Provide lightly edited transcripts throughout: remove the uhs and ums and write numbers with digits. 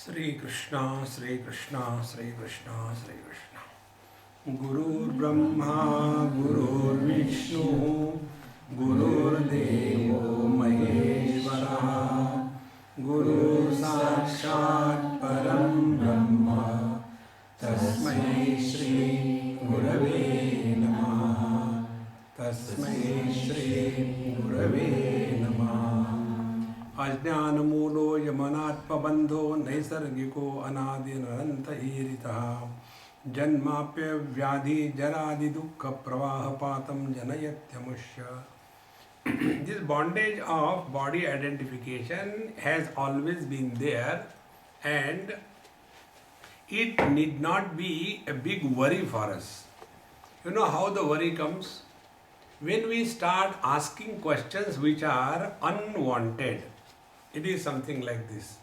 Sri Krishna, Sri Krishna, Sri Krishna, Sri Krishna. Gurur Brahma, Gurur Vishnu, Gurur Devo Maheshwara, Guru Sakshat Param Brahma, Tasmai Shri Gurave Namaha, Tasmai Shri Gurave Namaha. अज्ञानमूलो यमनात्मबन्धो नैसर्गिको अनादिरनन्तहीरितः जन्माप्यव्याधिजरादिदुःखप्रवाहपातं जनयत्यमुष्य. This bondage of body identification has always been there, and it need not be a big worry for us. You know how the worry comes? When we start asking questions which are unwanted. It is something like this.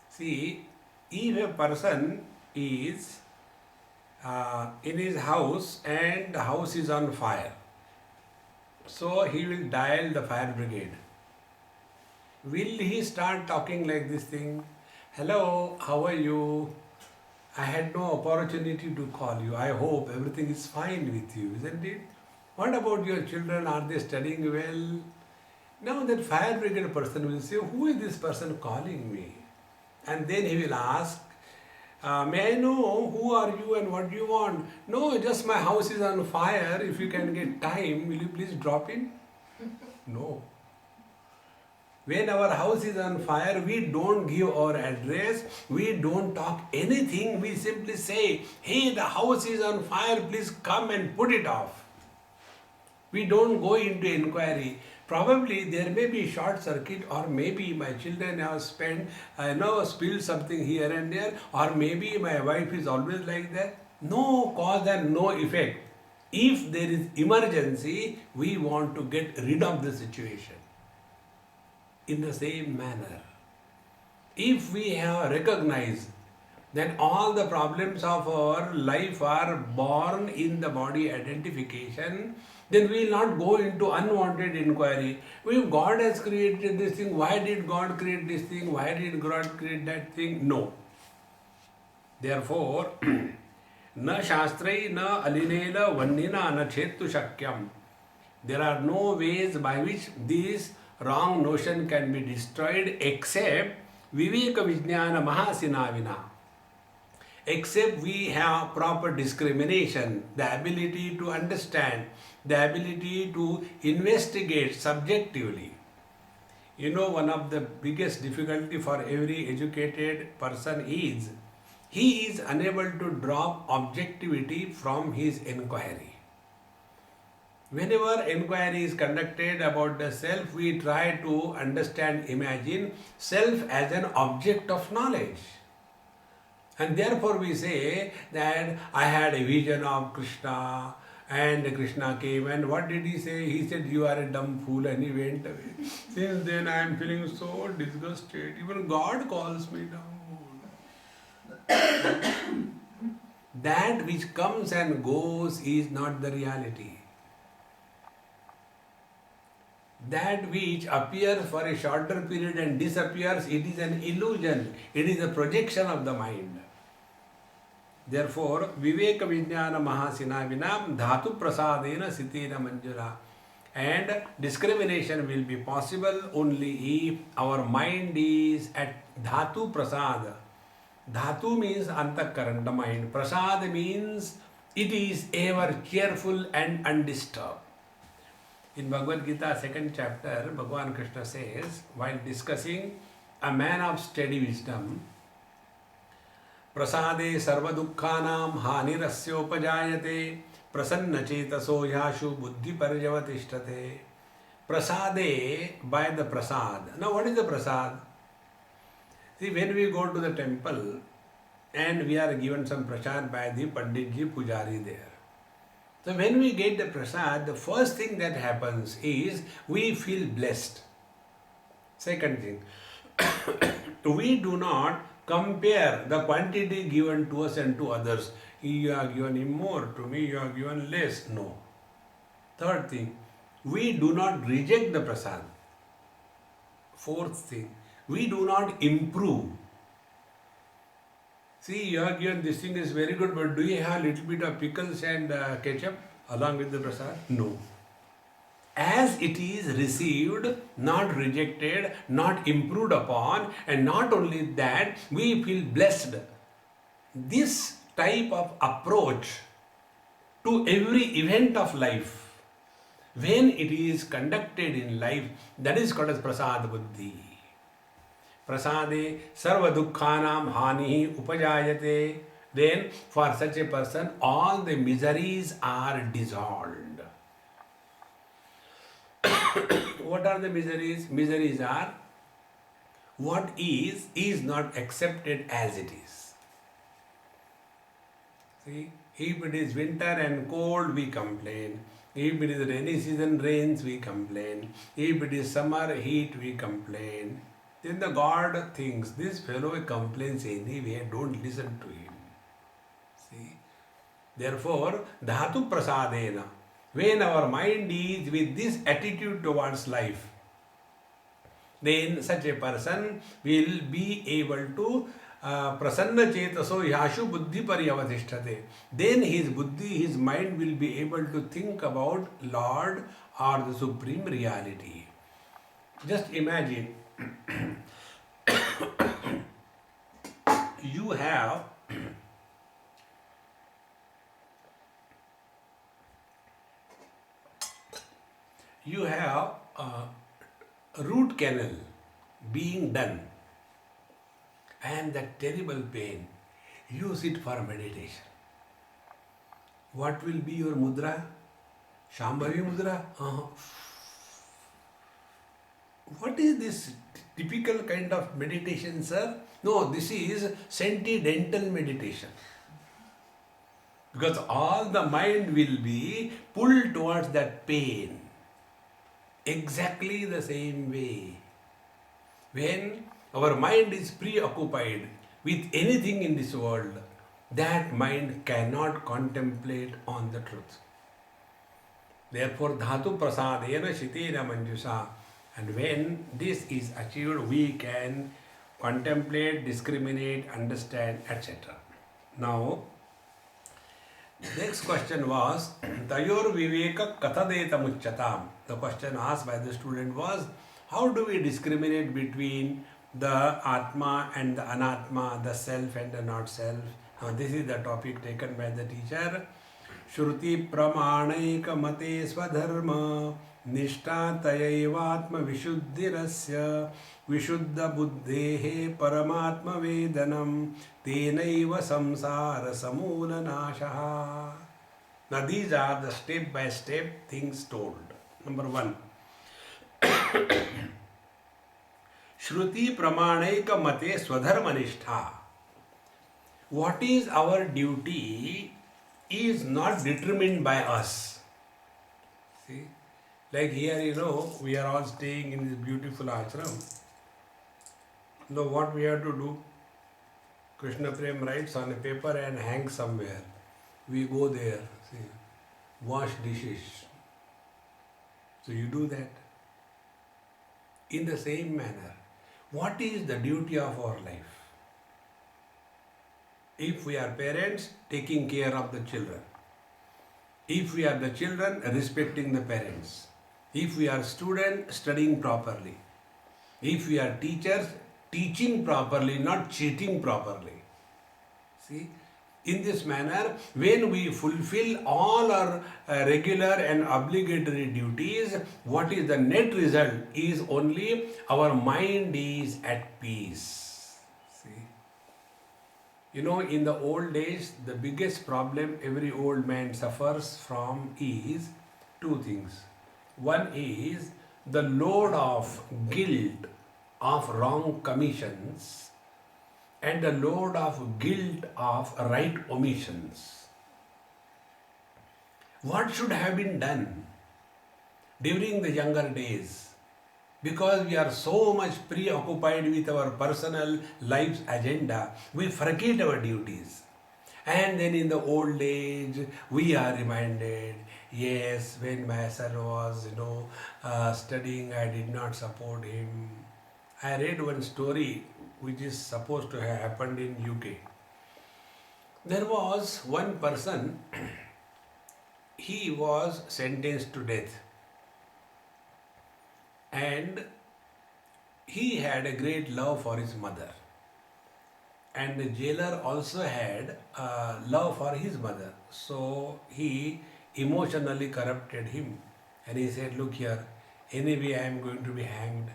See, if a person is in his house and the house is on fire, so he will dial the fire brigade. Will he start talking like this thing? Hello, how are you? I had no opportunity to call you. I hope everything is fine with you, isn't it? What about your children? Are they studying well? Now that fire brigade person will say, who is this person calling me? And then he will ask, may I know who are you and what do you want? No, just my house is on fire. If you can get time, will you please drop in? No. When our house is on fire, we don't give our address, we don't talk anything, we simply say, hey, the house is on fire, please come and put it off. We don't go into inquiry. Probably there may be short circuit, or maybe my children have spilled something here and there, or maybe my wife is always like that. No cause and no effect. If there is emergency, we want to get rid of the situation. In the same manner, if we have recognized that all the problems of our life are born in the body identification, then we will not go into unwanted inquiry. If God has created this thing, why did God create this thing? Why did God create that thing? No. Therefore, na shastrai na alinela vannina na chetu shakyam. There are no ways by which this wrong notion can be destroyed except viveka vijnana mahasinavina. Except we have proper discrimination, the ability to understand, the ability to investigate subjectively. You know, one of the biggest difficulty for every educated person is, he is unable to drop objectivity from his inquiry. Whenever inquiry is conducted about the self, we try to understand, imagine self as an object of knowledge. And therefore we say that I had a vision of Krishna, and Krishna came, and what did he say? He said, you are a dumb fool, and he went away. Since then I am feeling so disgusted. Even God calls me dumb fool. That which comes and goes is not the reality. That which appears for a shorter period and disappears, it is an illusion. It is a projection of the mind. Therefore, Viveka Vijnana Mahasinavinam Dhatu Prasadena Sitina Manjula. And discrimination will be possible only if our mind is at Dhatu Prasad. Dhatu means Antakaran, the mind. Prasad means it is ever cheerful and undisturbed. In Bhagavad Gita, 2nd chapter, Bhagavan Krishna says, while discussing a man of steady wisdom, Prasade sarva dukkhanam hanirasyopajayate prasanna chetaso yashu buddhi parjavatishtate. Prasade, by the prasad. Now what is the prasad? See, when we go to the temple and we are given some prasad by the Panditji Pujari there. So when we get the prasad, the first thing that happens is we feel blessed. Second thing, we do not compare the quantity given to us and to others. You have given him more, to me you have given less. No. Third thing, we do not reject the prasad. Fourth thing, we do not improve. See, you have given this thing is very good, but do you have a little bit of pickles and ketchup along with the prasad? No. As it is received, not rejected, not improved upon, and not only that, we feel blessed. This type of approach to every event of life, when it is conducted in life, that is called as prasad buddhi. Prasade sarva dukkhanam hanihi upajayate. Then for such a person, all the miseries are dissolved. What are the miseries? Miseries are what is not accepted as it is. See, if it is winter and cold, we complain. If it is rainy season, rains, we complain. If it is summer heat, we complain. Then the God thinks, this fellow complains anyway, don't listen to him. See? Therefore, dhatu prasadena. When our mind is with this attitude towards life, then such a person will be able to prasanna chetaso yashu buddhi paryavadhishthate. Then his buddhi, his mind will be able to think about Lord or the Supreme Reality. Just imagine, you have a root canal being done and that terrible pain. Use it for meditation. What will be your mudra? Shambhavi mudra? What is this typical kind of meditation, sir? No, this is sentimental meditation. Because all the mind will be pulled towards that pain. Exactly the same way. When our mind is preoccupied with anything in this world, that mind cannot contemplate on the truth. Therefore, dhatu prasadena shitena manjusa. And when this is achieved, we can contemplate, discriminate, understand, etc. Now, next question was, Tayor viveka kathadeta mucchatam. The question asked by the student was, how do we discriminate between the Atma and the Anatma, the self and the not self? Now, this is the topic taken by the teacher. Shruti pramaणाika mate swadharma nishta tayaivatma vishuddhirasya vishuddha buddhehe paramatma vedanam tenaiva samsara samula nashaha. Now these are the step by step things told. Number 1. Shruti pramaणाika mate swadharma nishtha. What is our duty is not determined by us. See, like here, we are all staying in this beautiful ashram. Now what we have to do? Krishna Prem writes on a paper and hangs somewhere. We go there, see, wash dishes. So you do that. In the same manner, what is the duty of our life? If we are parents, taking care of the children. If we are the children, respecting the parents. If we are students, studying properly. If we are teachers, teaching properly, not cheating properly. See, in this manner, when we fulfill all our regular and obligatory duties, what is the net result is only our mind is at peace. In the old days, the biggest problem every old man suffers from is 2 things. One is the load of guilt of wrong commissions and the load of guilt of right omissions. What should have been done during the younger days? Because we are so much preoccupied with our personal life's agenda, we forget our duties. And then in the old age, we are reminded, yes, when my son was, studying, I did not support him. I read one story which is supposed to have happened in UK. There was one person, he was sentenced to death, and he had a great love for his mother. And the jailer also had love for his mother. So he emotionally corrupted him. And he said, "Look here, anyway, I am going to be hanged.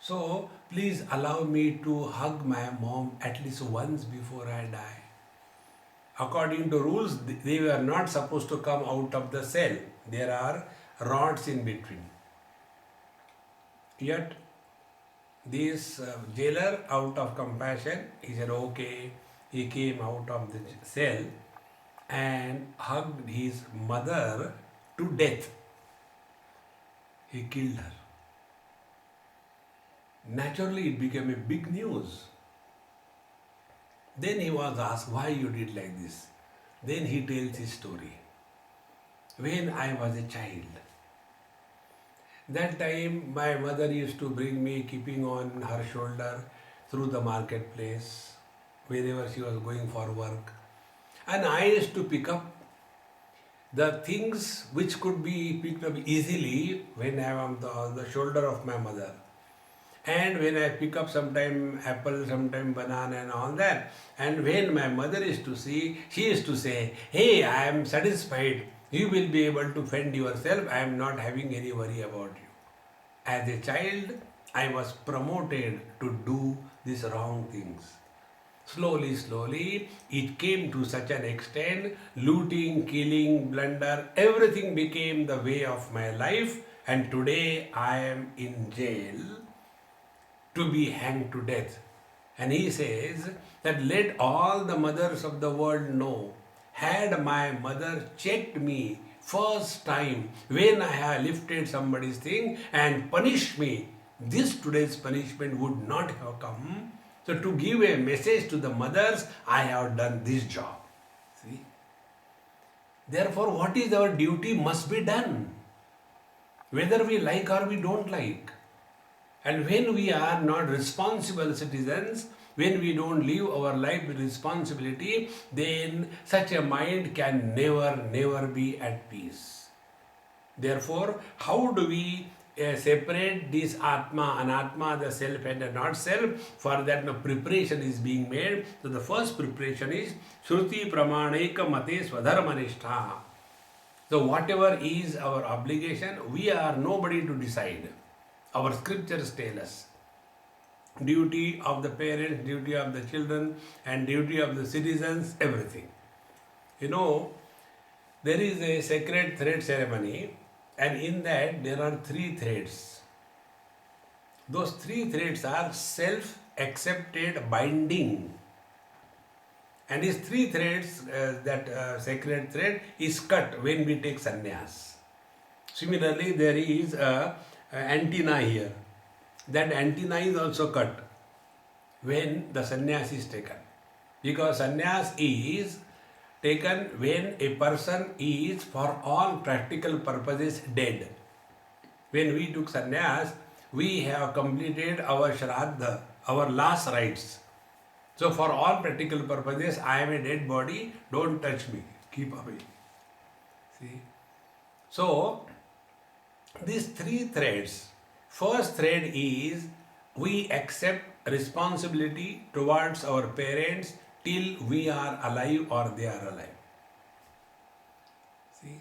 So please allow me to hug my mom at least once before I die." According to rules, they were not supposed to come out of the cell. There are rods in between. Yet, this jailer, out of compassion, he said, okay. He came out of the cell and hugged his mother to death. He killed her. Naturally, it became a big news. Then he was asked why you did like this. Then he tells his story. When I was a child, that time my mother used to bring me, keeping on her shoulder, through the marketplace, wherever she was going for work. And I used to pick up the things which could be picked up easily when I am on the shoulder of my mother. And when I pick up sometime apple, sometime banana and all that, and when my mother is to see, she is to say, "Hey, I am satisfied. You will be able to fend yourself. I am not having any worry about you." As a child, I was promoted to do these wrong things. Slowly, it came to such an extent, looting, killing, blunder, everything became the way of my life, and today I am in jail to be hanged to death. And he says that let all the mothers of the world know, had my mother checked me first time when I have lifted somebody's thing and punished me, this today's punishment would not have come. So to give a message to the mothers, I have done this job. See? Therefore, what is our duty must be done, whether we like or we don't like. And when we are not responsible citizens, when we don't live our life with responsibility, then such a mind can never be at peace. Therefore, how do we separate this Atma, Anatma, the self and the not self? For that, no preparation is being made. So the first preparation is Shruti Pramaneka Mate Swadharmanishta. So whatever is our obligation, we are nobody to decide. Our scriptures tell us duty of the parents, duty of the children, and duty of the citizens, everything. You know, there is a sacred thread ceremony, and in that there are 3 threads. Those 3 threads are self-accepted binding. And these 3 threads, that sacred thread is cut when we take sannyas. Similarly, there is a antenna here. That antenna is also cut when the sannyas is taken. Because sannyas is taken when a person is for all practical purposes dead. When we took sannyas, we have completed our shraddha, our last rites. So for all practical purposes, I am a dead body, don't touch me, keep away. See? So, these 3 threads. First thread is we accept responsibility towards our parents till we are alive or they are alive. See?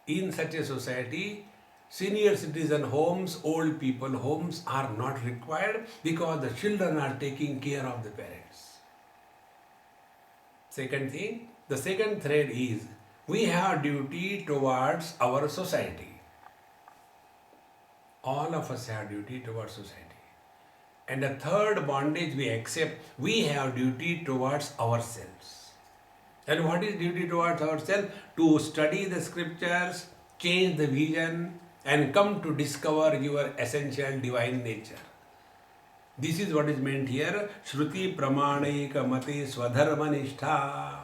In such a society, senior citizen homes, old people homes are not required because the children are taking care of the parents. Second thing, the second thread is we have duty towards our society. All of us have duty towards society. And the third bondage we accept, we have duty towards ourselves. And what is duty towards ourselves? To study the scriptures, change the vision, and come to discover your essential divine nature. This is what is meant here. Shruti Pramaneka Mate Swadharmanishta.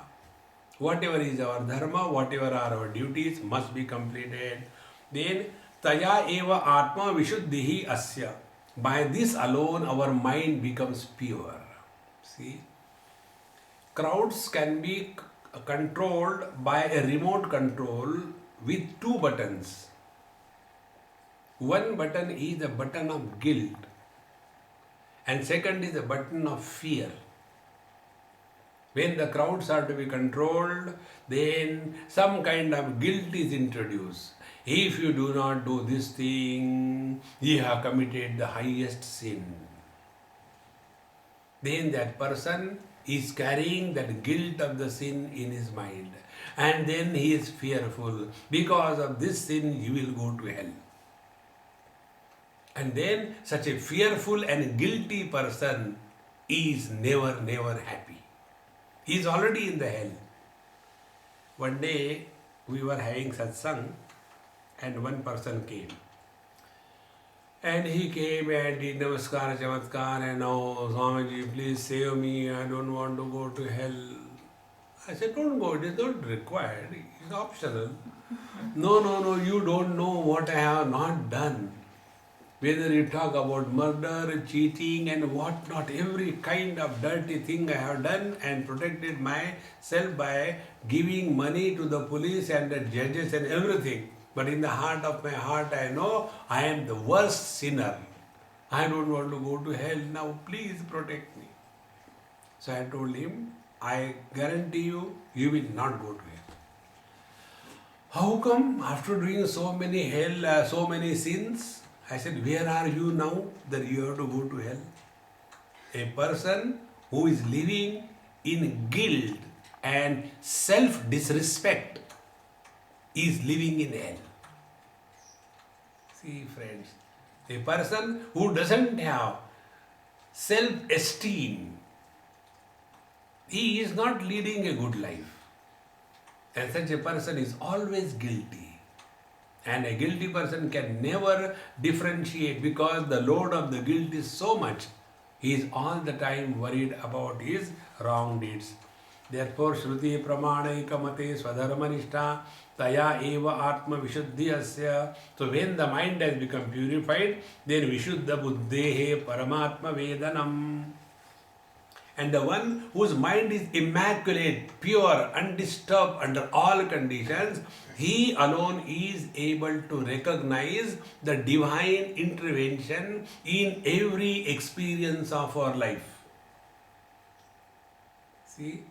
Whatever is our dharma, whatever are our duties must be completed. Then Taya eva atma vishuddhihi asya. By this alone our mind becomes pure. See? crowds can be controlled by a remote control with two buttons. One button is the button of guilt, and second is the button of fear. When the crowds are to be controlled, then some kind of guilt is introduced. If you do not do this thing, you have committed the highest sin. Then that person is carrying that guilt of the sin in his mind. And then he is fearful. Because of this sin, you will go to hell. And then such a fearful and guilty person is never, never happy. He is already in the hell. One day we were having satsang and one person came. And he came and did namaskar, chamatkar, and oh, Swamiji, please save me, I don't want to go to hell. I said, don't go, it is not required, it is optional. No, you don't know what I have not done. Whether you talk about murder, cheating and what not, every kind of dirty thing I have done and protected myself by giving money to the police and the judges and everything. But in the heart of my heart I know I am the worst sinner. I don't want to go to hell now, please protect me. So I told him, I guarantee you, you will not go to hell. How come after doing so many sins? I said, where are you now that you have to go to hell? A person who is living in guilt and self-disrespect is living in hell. See, friends, a person who doesn't have self-esteem, he is not leading a good life. And such a person is always guilty. And a guilty person can never differentiate because the load of the guilt is so much. He is all the time worried about his wrong deeds. Therefore, Shruti Pramanaika Mate Swadharmanishta Taya Eva Atma Vishuddhi Asya. So when the mind has become purified, then Vishuddha Buddhehe Paramatma Vedanam. And the one whose mind is immaculate, pure, undisturbed under all conditions, he alone is able to recognize the divine intervention in every experience of our life. See,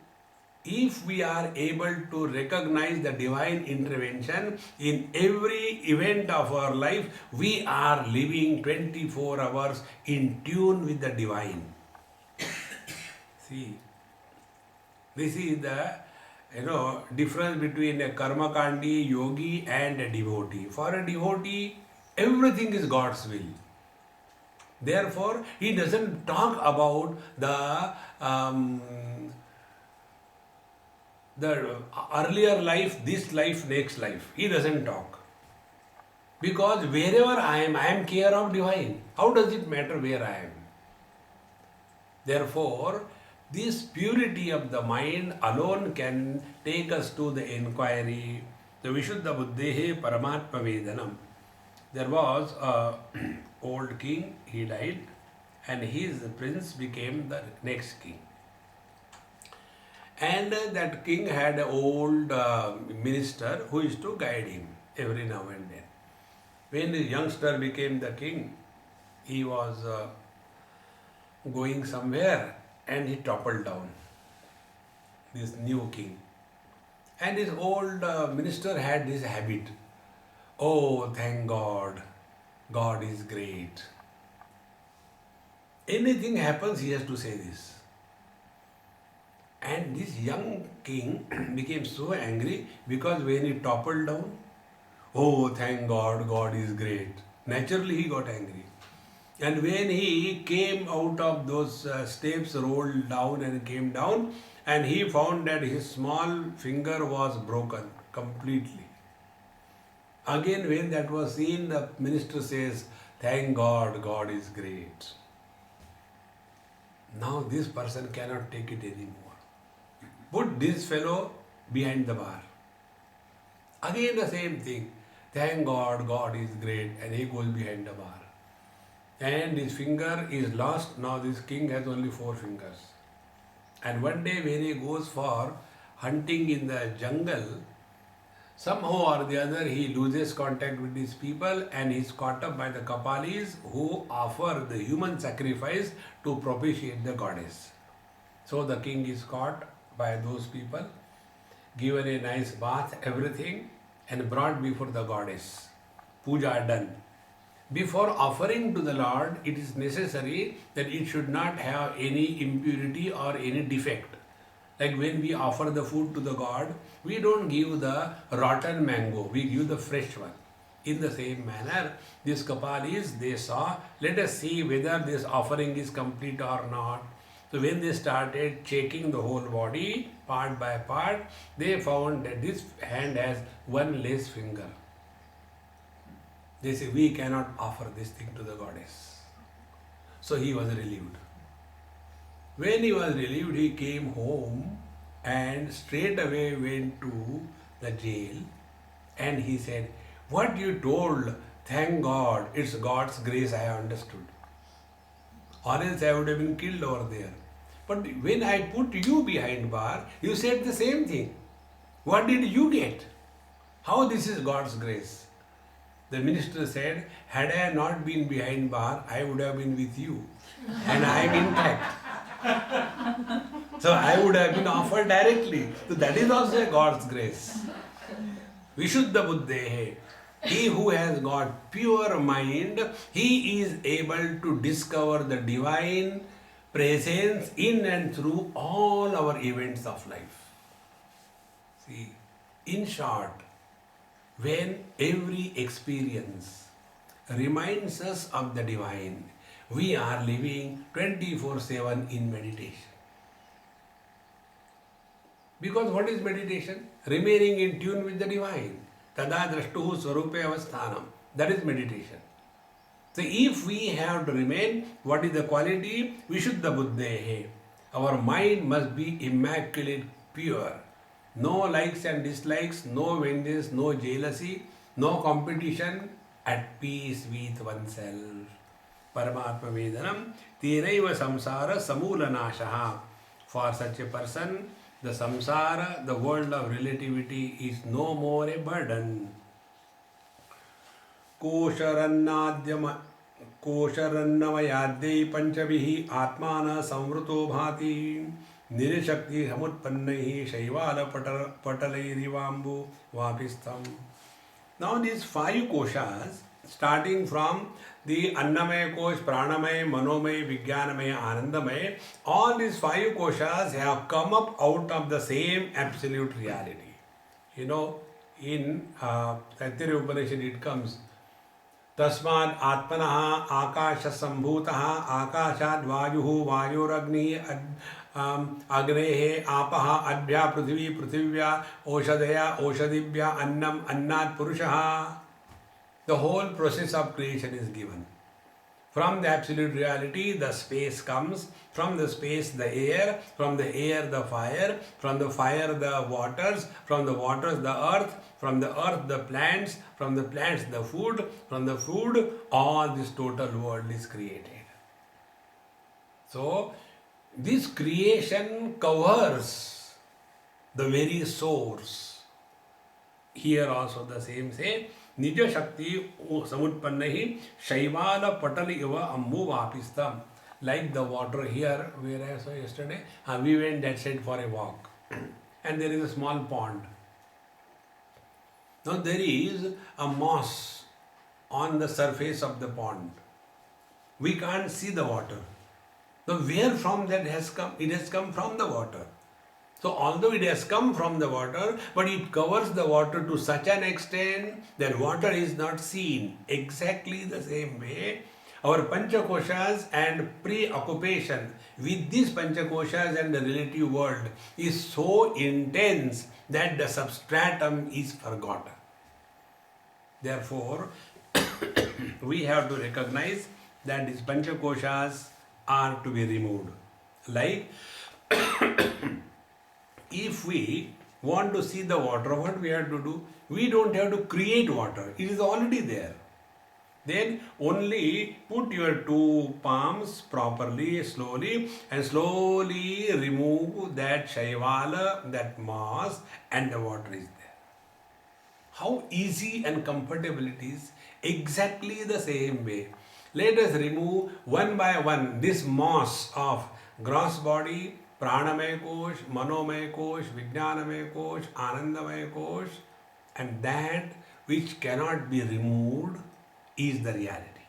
if we are able to recognize the divine intervention in every event of our life, we are living 24 hours in tune with the divine. See, this is the difference between a karmakandi, yogi and a devotee. For a devotee, everything is God's will. Therefore, he doesn't talk about the earlier life, this life, next life. He doesn't talk. Because wherever I am care of divine. How does it matter where I am? Therefore, this purity of the mind alone can take us to the inquiry, the Vishuddha Buddhehe Paramatma Vedanam. There was an old king, he died, and his prince became the next king. And that king had an old minister who used to guide him every now and then. When the youngster became the king, he was going somewhere and he toppled down, this new king. And his old minister had this habit, oh, thank God, God is great. Anything happens, he has to say this. And this young king became so angry because when he toppled down, oh, thank God, God is great. Naturally, he got angry. And when he came out of those steps, rolled down and came down, and he found that his small finger was broken completely. Again, when that was seen, the minister says, thank God, God is great. Now this person cannot take it anymore. Put this fellow behind the bar. Again the same thing. Thank God, God is great. And he goes behind the bar. And his finger is lost. Now this king has only 4 fingers. And one day when he goes for hunting in the jungle, somehow or the other he loses contact with these people and is caught up by the Kapalis who offer the human sacrifice to propitiate the goddess. So the king is caught by those people, given a nice bath, everything, and brought before the goddess. Puja done. Before offering to the Lord, it is necessary that it should not have any impurity or any defect. Like when we offer the food to the God, we don't give the rotten mango, we give the fresh one. In the same manner, these Kapalis, they saw, let us see whether this offering is complete or not. So when they started checking the whole body, part by part, they found that this hand has one less finger. They say, we cannot offer this thing to the goddess. So he was relieved. When he was relieved, he came home and straight away went to the jail and he said, what you told, thank God, it's God's grace I have understood. Or else I would have been killed over there. But when I put you behind bar, you said the same thing. What did you get? How this is God's grace? The minister said, had I not been behind bar, I would have been with you. And I am intact. So I would have been offered directly. So that is also God's grace. Vishuddha buddhehe. He who has got pure mind, he is able to discover the divine presence in and through all our events of life. See, in short, when every experience reminds us of the divine, we are living 24/7 in meditation. Because what is meditation? Remaining in tune with the divine. Tada drashtuhu swarupe avasthanam. That is meditation. So if we have to remain, what is the quality? Vishuddha buddhehe. Our mind must be immaculate, pure. No likes and dislikes, no vengeance, no jealousy, no competition, at peace with oneself. Paramatma Vedanam, Tiraiva Samsara Samula Nashaha. For such a person, the samsara, the world of relativity, is no more a burden. कोशरन्नमयाद्यै पंचभिः आत्मानः संवृतो भाति निरशक्ति समुत्पन्नैः शैवालपटलैरिवाम्बु वापिस्थम्. Now these five koshas, starting from the Annamaya Kosh, Pranamaya, Manomaya, Vijnanamaya, Anandamaya, all these five koshas have come up out of the same absolute reality. You know, in Taittiriya Upanishad it comes, Tasmad Atmanaha Akasha Sambhutaha Akashad Vayuhu Vayuragnihi Agnehe Apaha Adbhya Prithvi Prithivya Oshadaya Oshadibhya Annam Annat Purushaha. The whole process of creation is given. From the absolute reality, the space comes. From the space, the air. From the air, the fire. From the fire, the waters. From the waters, the earth. From the earth, the plants. From the plants, the food. From the food, all this total world is created. So, this creation covers the very source. Here also the same say, Nija Shakti Samutpannahi Shaivala Patali Iva Ambu Vapistam. Like the water here, where I saw yesterday, we went that side for a walk. And there is a small pond. Now there is a moss on the surface of the pond. We can't see the water. Now where from that has come? It has come from the water. So although it has come from the water, but it covers the water to such an extent that water is not seen. Exactly the same way, our Panchakoshas and preoccupation with these Panchakoshas and the relative world is so intense that the substratum is forgotten. Therefore, we have to recognize that these Panchakoshas are to be removed. Like, if we want to see the water, what we have to do? We don't have to create water. It is already there. Then only put your two palms properly, slowly, and slowly remove that shaivala, that mass, and the water is there. How easy and comfortable it is, exactly the same way. Let us remove one by one this mass of gross body, pranamaya kosh, manomaya kosh, vijnanamaya kosh, anandamaya kosh, and that which cannot be removed is the reality.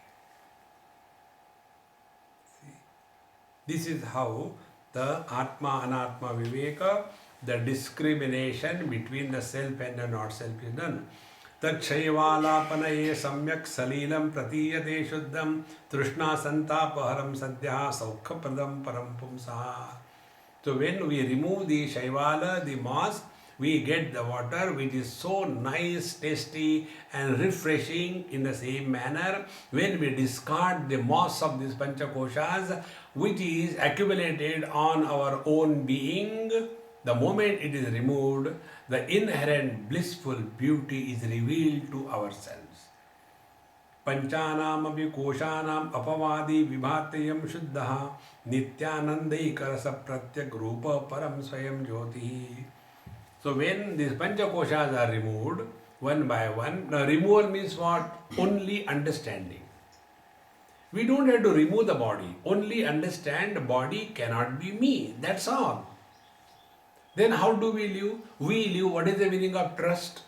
This is how the Atma Anatma Viveka, the discrimination between the self and the not self is done. तक्षयवालापनये सम्यक् सलीलं प्रतीयते शुद्धं तृष्णा संतापहरं सद्यः सौख्यप्रदं परं पुंसः. So when we remove the shaivala, the mass, we get the water which is so nice, tasty and refreshing. In the same manner, when we discard the mass of these panchakoshas, which is accumulated on our own being, the moment it is removed, the inherent blissful beauty is revealed to ourselves. पंचानामपि कोशानाम अपवादी विभात्ययम शुद्धः नित्यानंदैकरस प्रत्यक रूप परम स्वयं ज्योति. So when these panchakoshas are removed one by one, the removal means what? Only understanding. We don't have to remove the body. Only understand the body cannot be me. That's all. Then how do we live? We live. What is the meaning of trust?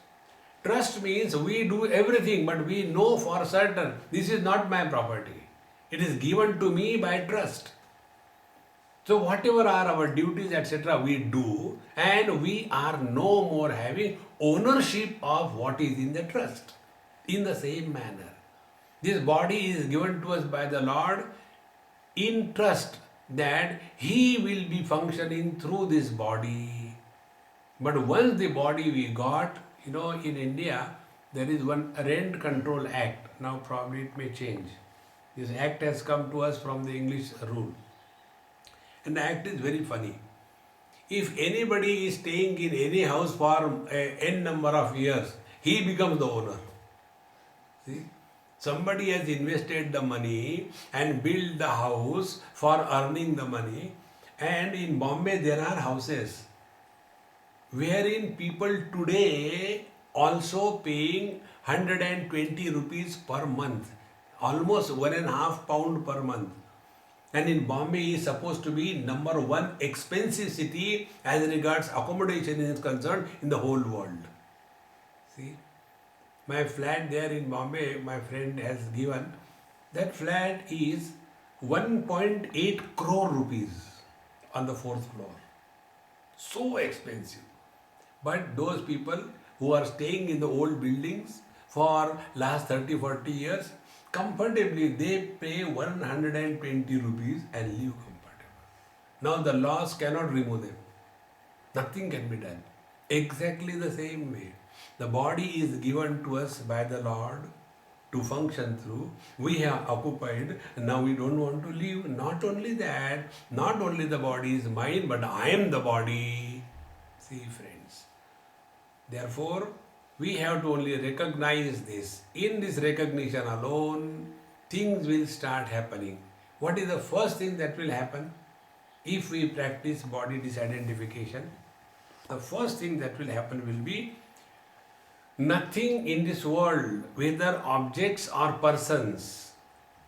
Trust means we do everything, but we know for certain this is not my property. It is given to me by trust. So whatever are our duties, etc., we do, and we are no more having ownership of what is in the trust. In the same manner, this body is given to us by the Lord in trust that He will be functioning through this body. But once the body we got, in India, there is one Rent Control Act. Now probably it may change. This act has come to us from the English rule. And the act is very funny. If anybody is staying in any house for n number of years, he becomes the owner. See? Somebody has invested the money and built the house for earning the money. And in Bombay there are houses wherein people today also paying 120 rupees per month, almost 1.5 pound per month. And in Bombay is supposed to be number one expensive city as regards accommodation is concerned in the whole world. See, my flat there in Bombay, my friend has given, that flat is 1.8 crore rupees on the 4th floor. So expensive. But those people who are staying in the old buildings for last 30-40 years, comfortably they pay 120 rupees and live comfortable. Now the laws cannot remove them. Nothing can be done. Exactly the same way. The body is given to us by the Lord to function through. We have occupied, now we don't want to live. Not only that, not only the body is mine, but I am the body. See, friends. Therefore, we have to only recognize this. In this recognition alone, things will start happening. What is the first thing that will happen if we practice body disidentification? The first thing that will happen will be nothing in this world, whether objects or persons,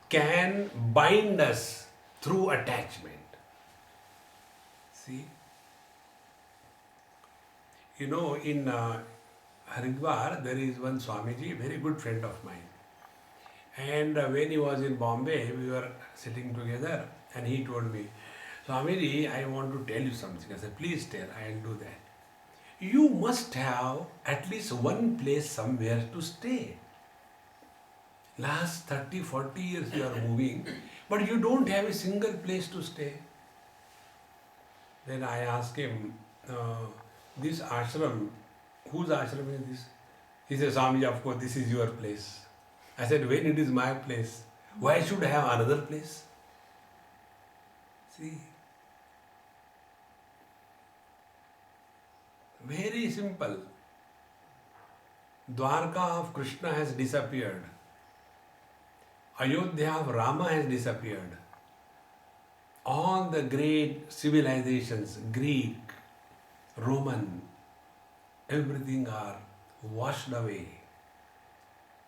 can bind us through attachment. See? In Haridwar, there is one Swamiji, very good friend of mine. And when he was in Bombay, we were sitting together and he told me, Swamiji, I want to tell you something. I said, please tell, I will do that. You must have at least one place somewhere to stay. Last 30, 40 years you are moving, but you don't have a single place to stay. Then I asked him, this ashram, whose ashram is this? He said, Swamiji, of course, this is your place. I said, when it is my place, why should I have another place? See, very simple. Dwarka of Krishna has disappeared. Ayodhya of Rama has disappeared. All the great civilizations, Greek, Roman, everything are washed away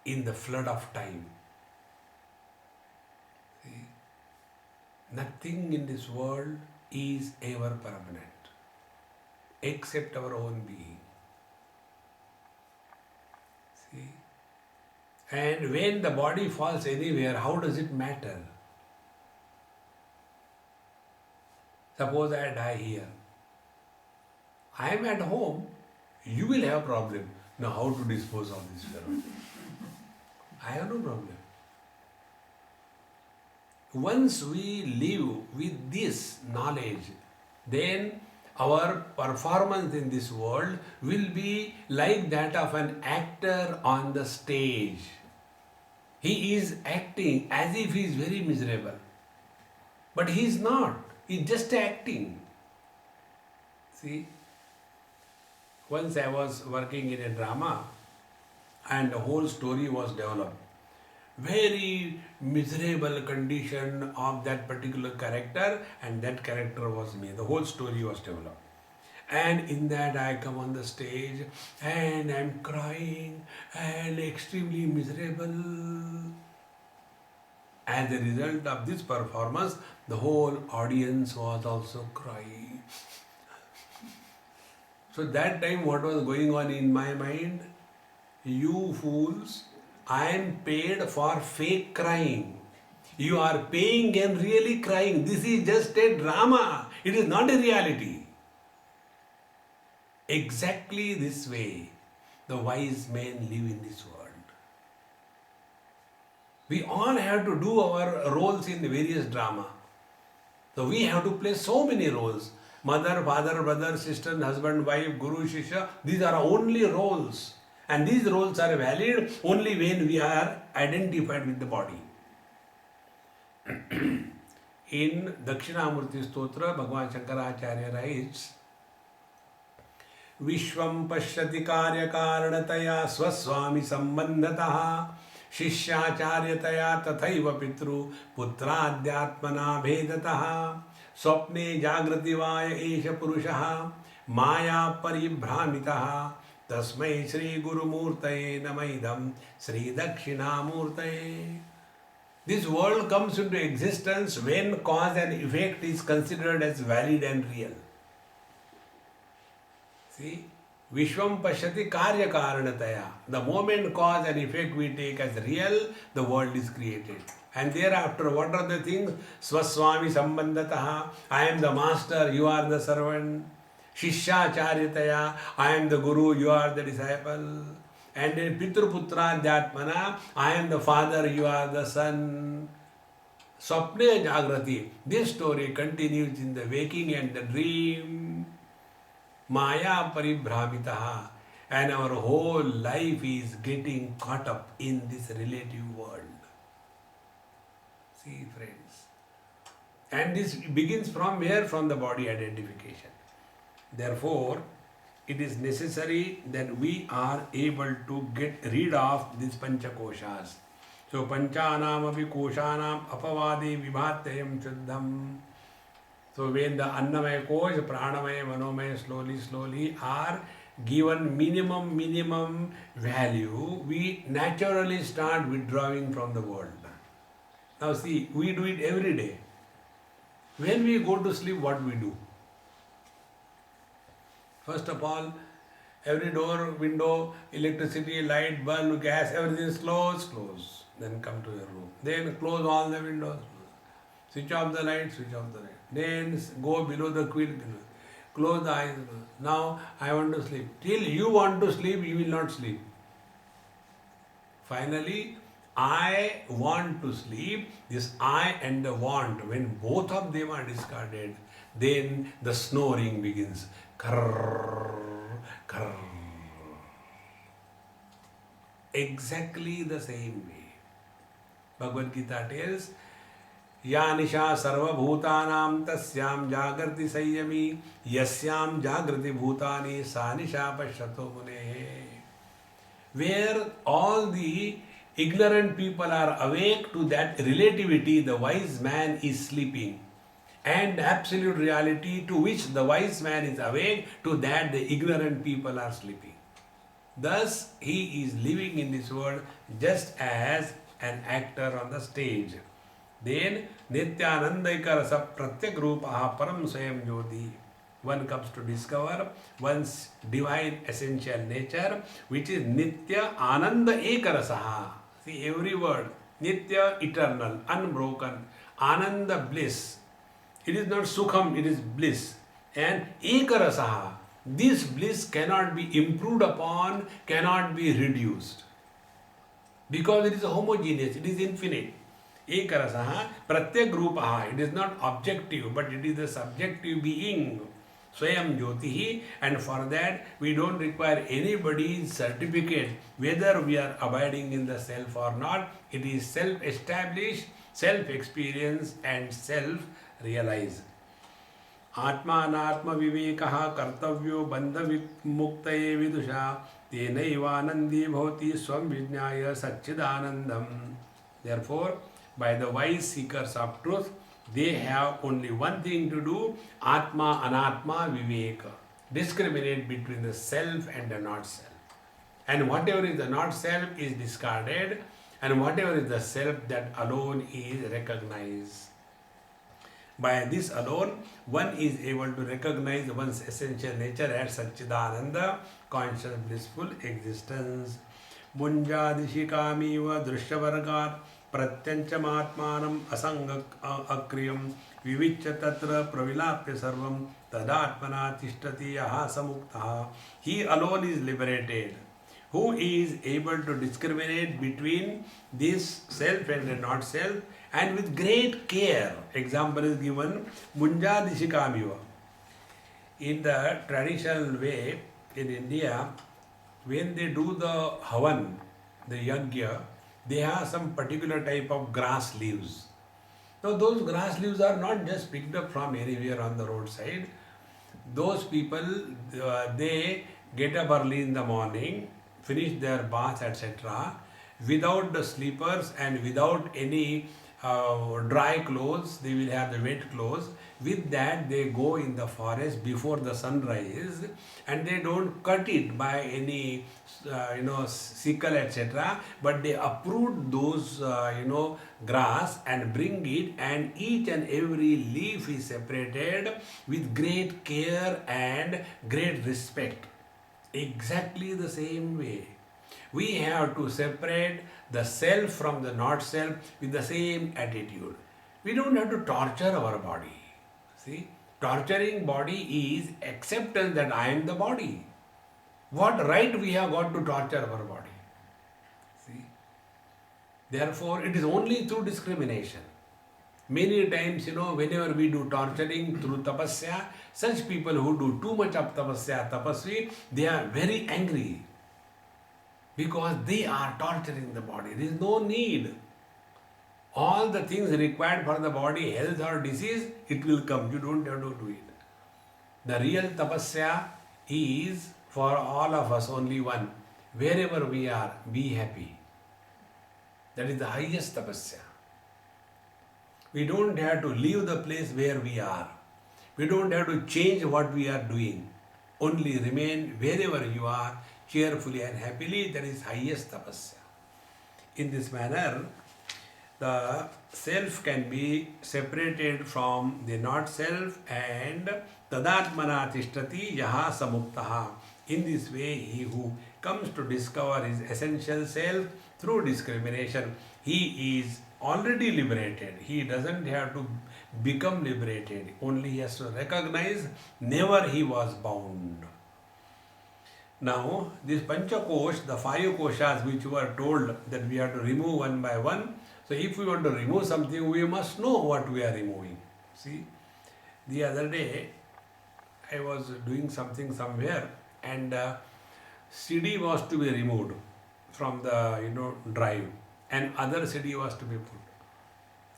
in the flood of time. See? Nothing in this world is ever permanent except our own being. See? And when the body falls anywhere, how does it matter? Suppose I die here. I am at home. You will have a problem. Now how to dispose of this fellow? I have no problem. Once we live with this knowledge, then our performance in this world will be like that of an actor on the stage. He is acting as if he is very miserable. But he is not. He is just acting. See? Once I was working in a drama and the whole story was developed. Very miserable condition of that particular character, and that character was me. The whole story was developed. And in that I come on the stage and I'm crying and extremely miserable. As a result of this performance, the whole audience was also crying. So that time what was going on in my mind? You fools, I am paid for fake crying. You are paying and really crying. This is just a drama. It is not a reality. Exactly this way, the wise men live in this world. We all have to do our roles in the various drama. So we have to play so many roles. Mother, father, brother, sister, husband, wife, guru, shishya. These are only roles. And these roles are valid only when we are identified with the body. In Dakshinamurti Stotra, Bhagavan Shankaracharya writes, Vishwam pashyati karya karanataya swaswami sambandhatah शिष्याचार्यतया तथैव पितृ पुत्राद्यात्मना भेदतः स्वप्ने जागृति वाय एष पुरुषः माया परिभ्रामितः तस्मै श्री गुरुमूर्तये नमः श्री दक्षिणामूर्तये. This world comes into existence when cause and effect is considered as valid and real. See? Vishwam pashyati karya karanataya. The moment cause and effect we take as real, the world is created. And thereafter, what are the things? Swaswami sambandhataha. I am the master, you are the servant. Shishyacharyataya. I am the guru, you are the disciple. And in Pitruputra Jatmana, I am the father, you are the son. Swapne Jagrati. This story continues in the waking and the dream. Maya paribhramitaha, and our whole life is getting caught up in this relative world. See, friends. And this begins from where? From the body identification. Therefore, it is necessary that we are able to get rid of these panchakoshas. So, panchanam api koshanam apavadi vibhatyayam shuddham. So when the Annamaya Kosh, Pranamaya, Manomaya slowly are given minimum value, we naturally start withdrawing from the world. Now see, we do it every day. When we go to sleep, what we do? First of all, every door, window, electricity, light, bulb, gas, everything is close. Then come to your room. Then close all the windows. Switch off the light, Then go below the quilt, close the eyes. Now I want to sleep. Till you want to sleep, you will not sleep. Finally, I want to sleep. This I and the want, when both of them are discarded, then the snoring begins. Krrr, krrr. Exactly the same way. Bhagavad Gita tells, या निशा सर्वभूतानां तस्यां जागृति संयमी यस्यां जागृति भूतानि सा निशा पश्यतो मुनेः. Where all the ignorant people are awake to that relativity, the wise man is sleeping. And absolute reality to which the wise man is awake, to that the ignorant people are sleeping. Thus, he is living in this world just as an actor on the stage. Then, Nityananda Rasa Pratyak Rupa Param Swayam Jyoti. One comes to discover one's divine essential nature, which is Nitya Ananda Ekarasaha. See, every word, Nitya eternal, unbroken, Ananda bliss. It is not Sukham, it is bliss. And Ekarasaha, this bliss cannot be improved upon, cannot be reduced. Because it is homogeneous, it is infinite. Ekarasaha, Pratyak Rupaha, it is not objective, but it is the subjective being. Swayam Jyotihi, and for that we don't require anybody's certificate whether we are abiding in the self or not. It is self-established, self-experienced and self-realized. Atmanatma vivekaha kartavyo bandha muktaye vidusha tenaivanandi bhavati swam vijnaya satchidanandam. Therefore, by the wise seekers of truth, they have only one thing to do, Atma Anatma Viveka. Discriminate between the self and the not self. And whatever is the not self is discarded, and whatever is the self, that alone is recognized. By this alone, one is able to recognize one's essential nature as Satchidananda, conscious blissful existence. Munjadishikamiva Drishyavargat Pratyanchamatmanam Asanga Akriyam Vivicha Tatra Pravilapya Sarvam Tadatmana Tishtati Yaha Samuktaha. He alone is liberated, who is able to discriminate between this self and the not self, and with great care. Example is given, Munjadishikamiva. In the traditional way in India, when they do the Havan, the Yajna, they have some particular type of grass leaves. Now those grass leaves are not just picked up from anywhere on the roadside. Those people, they get up early in the morning, finish their bath, etc. without the slippers and without any dry clothes. They will have the wet clothes. With that, they go in the forest before the sunrise, and they don't cut it by any sickle, etc. But they uproot those grass and bring it, and each and every leaf is separated with great care and great respect. Exactly the same way, we have to separate the self from the not self with the same attitude. We don't have to torture our body. See, torturing body is acceptance that I am the body. What right we have got to torture our body? See, therefore it is only through discrimination. Many times, whenever we do torturing through tapasya, such people who do too much of tapasya, tapasvi, they are very angry because they are torturing the body. There is no need. All the things required for the body, health or disease, it will come. You don't have to do it. The real tapasya is for all of us only one. Wherever we are, be happy. That is the highest tapasya. We don't have to leave the place where we are. We don't have to change what we are doing. Only remain wherever you are, cheerfully and happily. That is highest tapasya. In this manner, the self can be separated from the not self, and tadatmana tishtati yaha samuktaha. In this way, he who comes to discover his essential self through discrimination, he is already liberated. He doesn't have to become liberated. Only he has to recognize never he was bound. Now, this Panchakosh, the 5 koshas which were told that we have to remove one by one. So, if we want to remove something, we must know what we are removing. See, the other day, I was doing something somewhere, and CD was to be removed from the drive, and other CD was to be put.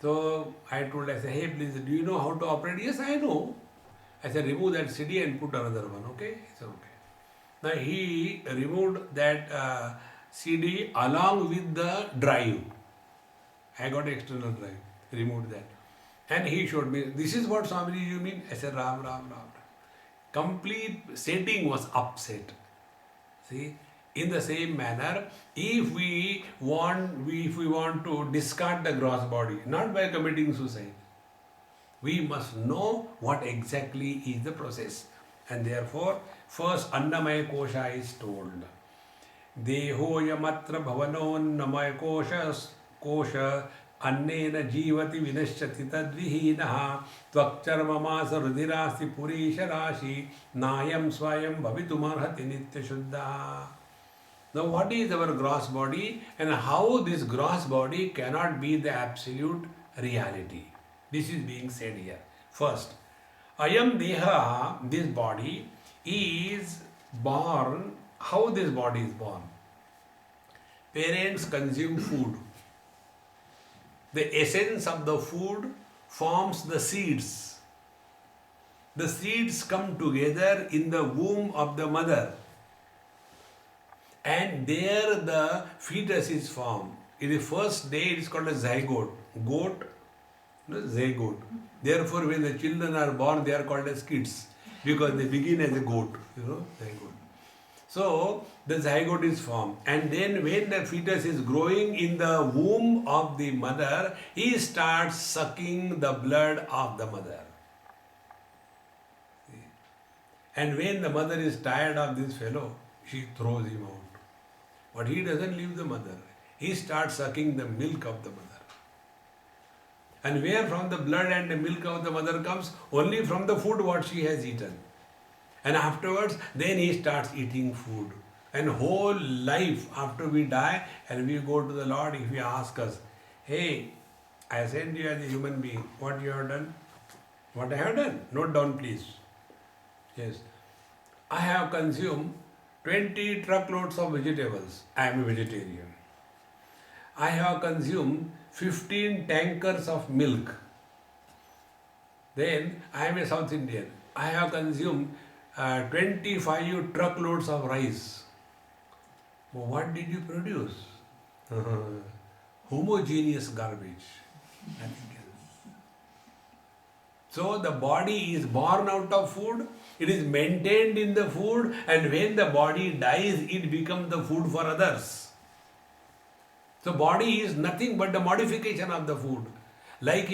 So I said, hey, please, do you know how to operate? Yes, I know. I said, remove that CD and put another one. Okay? He said, okay. Now he removed that CD along with the drive. I got external drive, removed that. And he showed me, this is what Swamiji you mean? I said, Ram, Ram, Ram. Complete setting was upset. See, in the same manner, if we want to discard the gross body, not by committing suicide, we must know what exactly is the process. And therefore, first Annamaya Kosha is told. Dehoyamatra bhavanonnamaya kosha annena jivati vinashyati tadvihinaha tvakcharmamasa rudirasti purisha rashi nayam swayam bhavitumarhati nitya shuddha. Now what is our gross body and how this gross body cannot be the absolute reality? This is being said here. First, ayam deha, this body is born. How this body is born? Parents consume food. The essence of the food forms the seeds. The seeds come together in the womb of the mother. And there the fetus is formed. In the first day it is called a zygote. Goat, no, zygote. Therefore when the children are born they are called as kids. Because they begin as a goat, zygote. So the zygote is formed, and then when the fetus is growing in the womb of the mother, he starts sucking the blood of the mother. And when the mother is tired of this fellow, she throws him out. But he doesn't leave the mother. He starts sucking the milk of the mother. And where from the blood and the milk of the mother comes? Only from the food what she has eaten. And afterwards, then he starts eating food. And whole life after we die and we go to the Lord, if He asks us, hey, I sent you as a human being, what you have done? What I have done? Note down please. Yes. I have consumed 20 truckloads of vegetables. I am a vegetarian. I have consumed 15 tankers of milk. Then I am a South Indian. I have consumed 25 truckloads of rice. But what did you produce? Homogeneous garbage. Nothing else. So the body is born out of food, it is maintained in the food, and when the body dies, it becomes the food for others. So body is nothing but the modification of the food. Like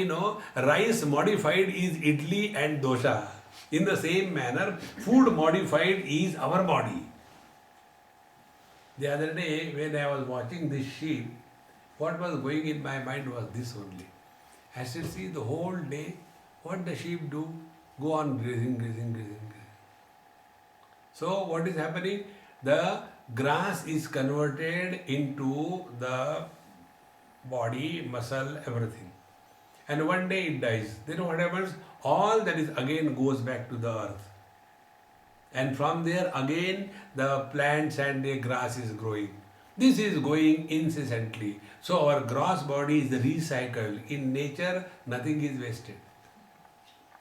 rice modified is idli and dosha. In the same manner, food modified is our body. The other day, when I was watching this sheep, what was going in my mind was this only. I said, see, the whole day, what the sheep do? Go on grazing. So, what is happening? The grass is converted into the body, muscle, everything. And one day it dies. Then what happens? All that is again goes back to the earth. And from there again the plants and the grass is growing. This is going incessantly. So our gross body is recycled. In nature, nothing is wasted.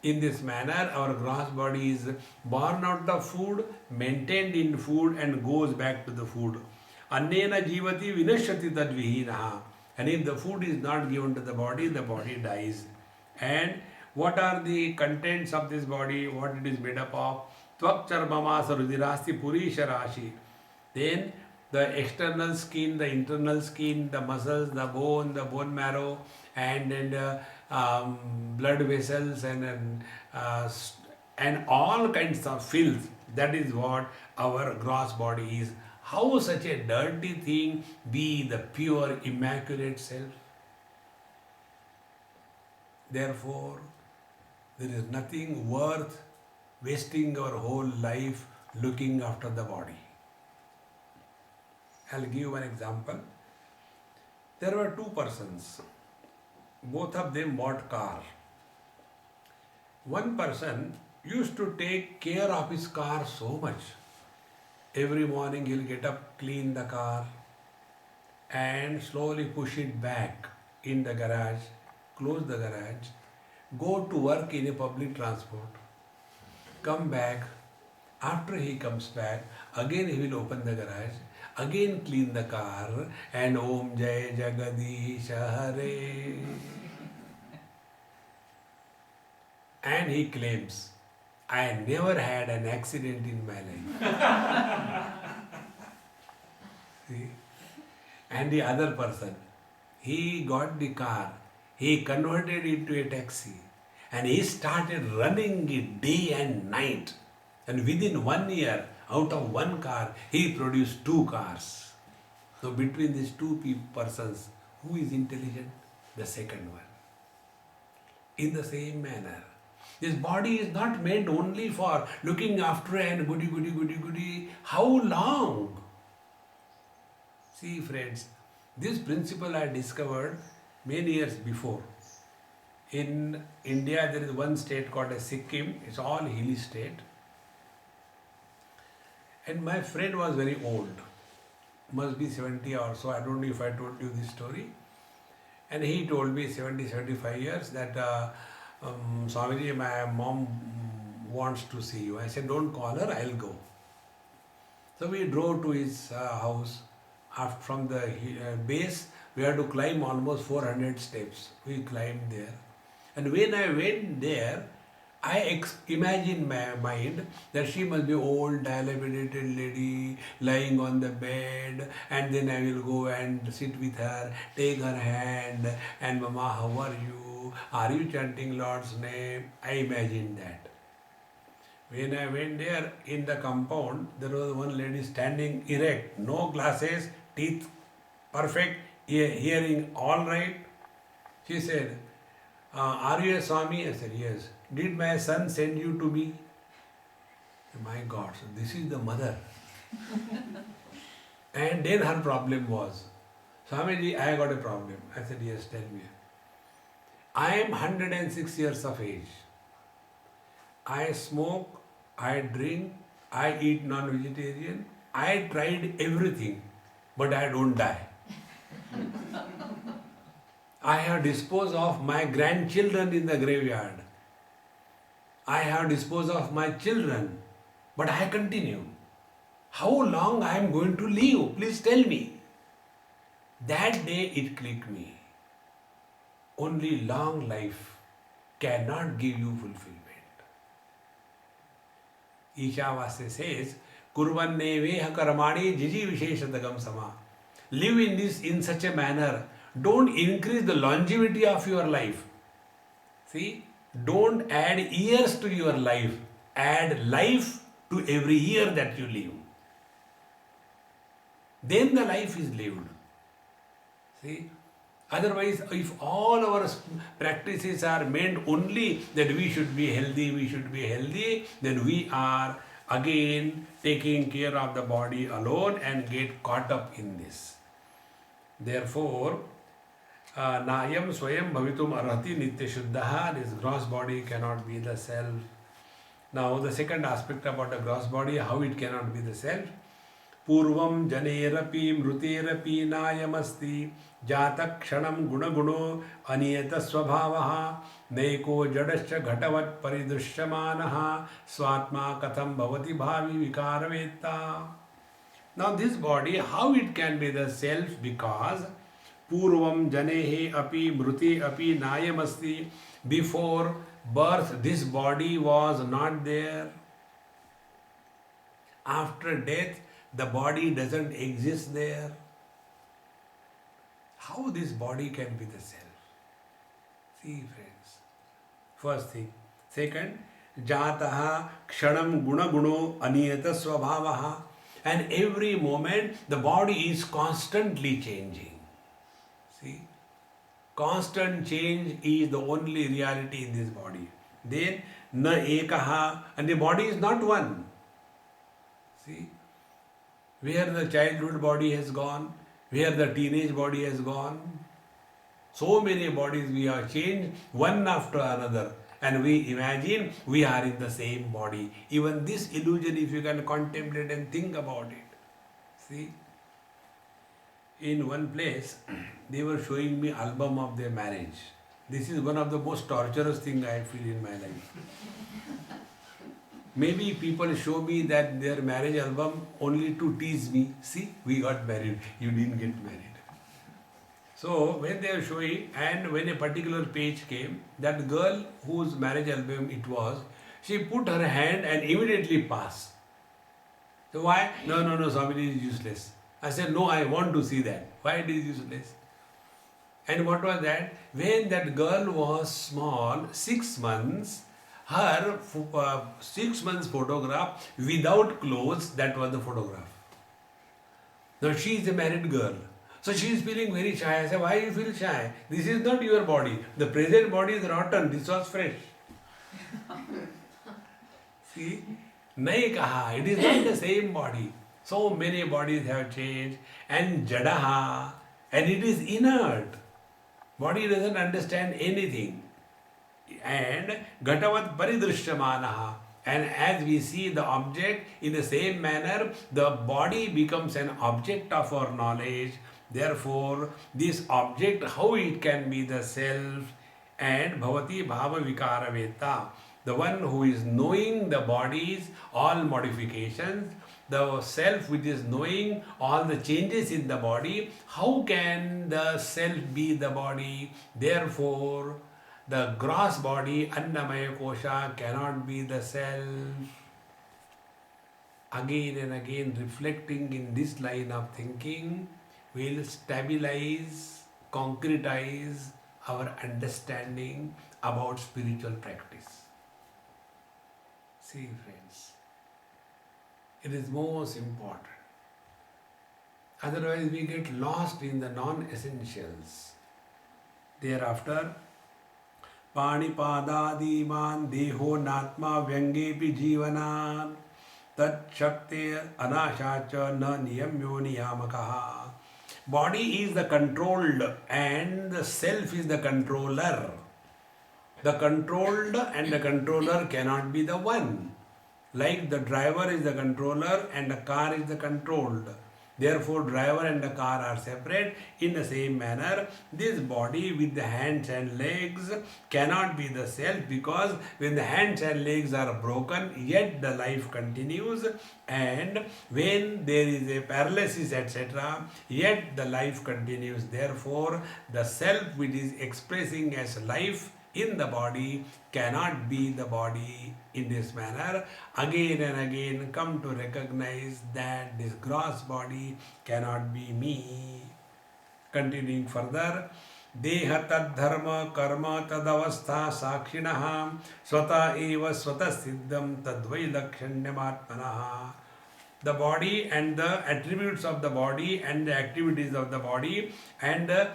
In this manner, our gross body is born out of food, maintained in food, and goes back to the food. Annena jivati vinashyati tadvihinaha. And if the food is not given to the body dies. And what are the contents of this body? What it is made up of? Tvak charmamasa rudirasti purisha rashi. Then the external skin, the internal skin, the muscles, the bone marrow, and then the blood vessels, and all kinds of filth. That is what our gross body is. How such a dirty thing be the pure, immaculate self? Therefore, there is nothing worth wasting our whole life looking after the body. I'll give you one example. There were two persons. Both of them bought car. One person used to take care of his car so much. Every morning he'll get up, clean the car, and slowly push it back in the garage, close the garage, go to work in a public transport, come back. After he comes back, again he will open the garage. again clean the car, and Om Jai Jagadish Hare. And he claims, I never had an accident in my life. See? And the other person, he got the car, he converted it to a taxi, and he started running it day and night. And within 1 year, out of one car, he produced 2 cars. So between these two persons, who is intelligent? The second one. In the same manner, this body is not meant only for looking after and goody. How long? See friends, this principle I discovered many years before. In India, there is one state called as Sikkim. It's all hilly state. And my friend was very old, must be 70 or so. I don't know if I told you this story. And he told me 70, 75 years that Swamiji, my mom wants to see you. I said, don't call her, I'll go. So we drove to his house. From the base, we had to climb almost 400 steps. We climbed there. And when I went there, I imagined in my mind that she must be old, dilapidated lady lying on the bed, and then I will go and sit with her, take her hand, and Mama, how are you? Are you chanting Lord's name? I imagined that. When I went there in the compound, there was one lady standing erect, no glasses, teeth perfect, hearing all right. She said, are you a Swami? I said, yes. Did my son send you to me? My God, so this is the mother. And then her problem was, Swamiji, I got a problem. I said, yes, tell me. I am 106 years of age. I smoke, I drink, I eat non-vegetarian. I tried everything, but I don't die. I have disposed of my grandchildren in the graveyard. I have disposed of my children, but I continue. How long I am going to live? Please tell me. That day it clicked me. Only long life cannot give you fulfillment. Ishavasya says, Kurvanne veha karmani jiji visheshatagam sama. Live in such a manner. Don't increase the longevity of your life. See, don't add years to your life. Add life to every year that you live. Then the life is lived. See, otherwise, if all our practices are meant only that we should be healthy, then we are again taking care of the body alone and get caught up in this. Therefore, Nayam Swayam Bhavitum Arhati Nitya Shuddha, this gross body cannot be the self. Now, the second aspect about the gross body, how it cannot be the self. Purvam Janerapi Mruterapi Nayamasti Jata Kshanam Gunaguno Aniyata Swabhavaha Neko Jadascha Ghatavat Paridushyamanaha Swatma Katham Bhavati Bhavi Vikaraveta. Now, this body, how it can be the self? Because Purvam Janehe Api Mruti Api Nayamasti, before birth, this body was not there. After death, the body doesn't exist there. How this body can be the self? See, friends. First thing. Second, Jataha Kshanam Gunaguno Aniyata Swabhavaha. And every moment, the body is constantly changing. See, constant change is the only reality in this body. Then, na ekaha, and the body is not one. See, where the childhood body has gone, where the teenage body has gone. So many bodies we have changed one after another, and we imagine we are in the same body. Even this illusion, if you can contemplate and think about it. See, in one place, they were showing me album of their marriage. This is one of the most torturous things I feel in my life. Maybe people show me that their marriage album only to tease me. See, we got married, you didn't get married. So when they are showing, and when a particular page came, that girl whose marriage album it was, she put her hand and immediately passed. So why? No, Swami, it is useless. I said, no, I want to see that. Why it is useless? And what was that? When that girl was small, 6 months, her 6 months photograph without clothes, that was the photograph. Now she is a married girl. So she is feeling very shy. I said, why you feel shy? This is not your body. The present body is rotten. This was fresh. See? Nahi kaha. It is not the same body. So many bodies have changed. And jadaha. And it is inert. Body doesn't understand anything. And gatavat paridrishyamanaha. And as we see the object, in the same manner, the body becomes an object of our knowledge. Therefore, this object, how it can be the self, and bhavati bhava vikara veta, the one who is knowing the body's all modifications, the self which is knowing all the changes in the body, how can the self be the body? Therefore, the gross body, Annamaya Kosha, cannot be the self. Again and again, reflecting in this line of thinking will stabilize, concretize our understanding about spiritual practice. See, friends, it is most important. Otherwise, we get lost in the non-essentials. Thereafter, पाणिपादादिमान देहो नात्मा व्यंगेपि जीवनान् तच्छक्ते अनाशाच न नियम्यो नियामकः. Body is the controlled and the self is the controller. The controlled and the controller cannot be the one. Like the driver is the controller and the car is the controlled. Therefore, driver and the car are separate. In the same manner, this body with the hands and legs cannot be the self, because when the hands and legs are broken, yet the life continues, and when there is a paralysis, etc., yet the life continues. Therefore, the self which is expressing as life in the body cannot be the body. In this manner, again and again come to recognize that this gross body cannot be me. Continuing further, Deha tad dharma karma tadavastha sakshinaha swata eva swata siddham tadvai lakshanyam. The body and the attributes of the body and the activities of the body and the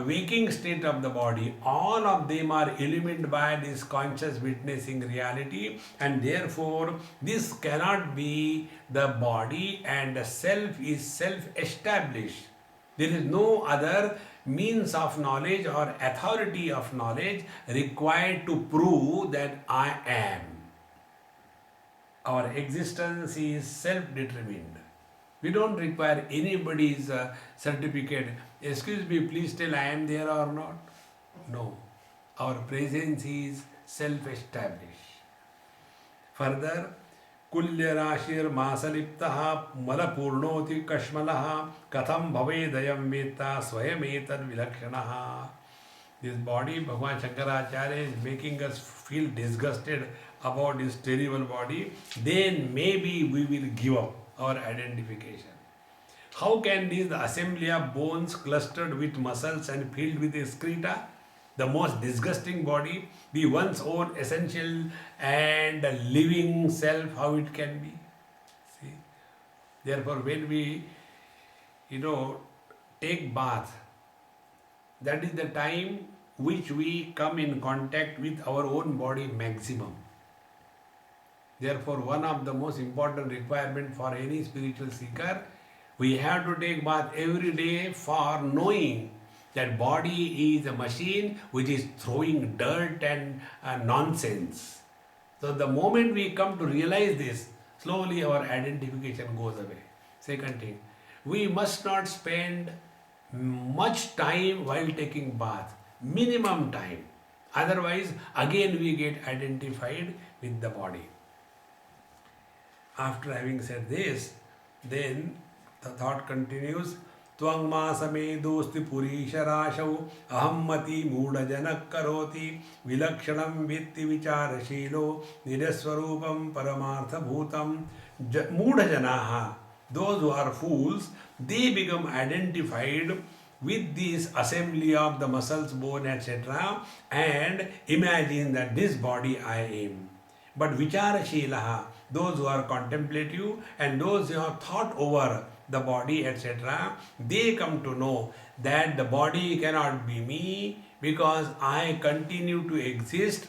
waking state of the body, all of them are illumined by this conscious witnessing reality, and therefore this cannot be the body, and the self is self-established. There is no other means of knowledge or authority of knowledge required to prove that I am. Our existence is self-determined. We don't require anybody's certificate. Excuse me, please tell I am there or not. No. Our presence is self-established. Further, Kulya Rashir Masaliptaha Malapurnoti Kashmalaha Katham Bhavedayam Veta Swayametad Vilakshanaha. This body, Bhagwan Shankaracharya is making us feel disgusted about this terrible body. Then maybe we will give up our identification. How can this assembly of bones clustered with muscles and filled with excreta, the most disgusting body, be one's own essential and living self? How it can be? See? Therefore, when we, take bath, that is the time which we come in contact with our own body maximum. Therefore, one of the most important requirements for any spiritual seeker, we have to take bath every day for knowing that body is a machine which is throwing dirt and nonsense. So the moment we come to realize this, slowly our identification goes away. Second thing, we must not spend much time while taking bath, minimum time. Otherwise, again we get identified with the body. After having said this, then the thought continues. Tvang masame dosti purisharashau ahammati moodajanak karoti vilakshanam vitti vicharashilo nidaswarupam paramartha bhutam. Moodajanaha, those who are fools, they become identified with this assembly of the muscles, bone, etc. and imagine that this body I am. But vicharashilaha, those who are contemplative and those who have thought over the body, etc., they come to know that the body cannot be me because I continue to exist.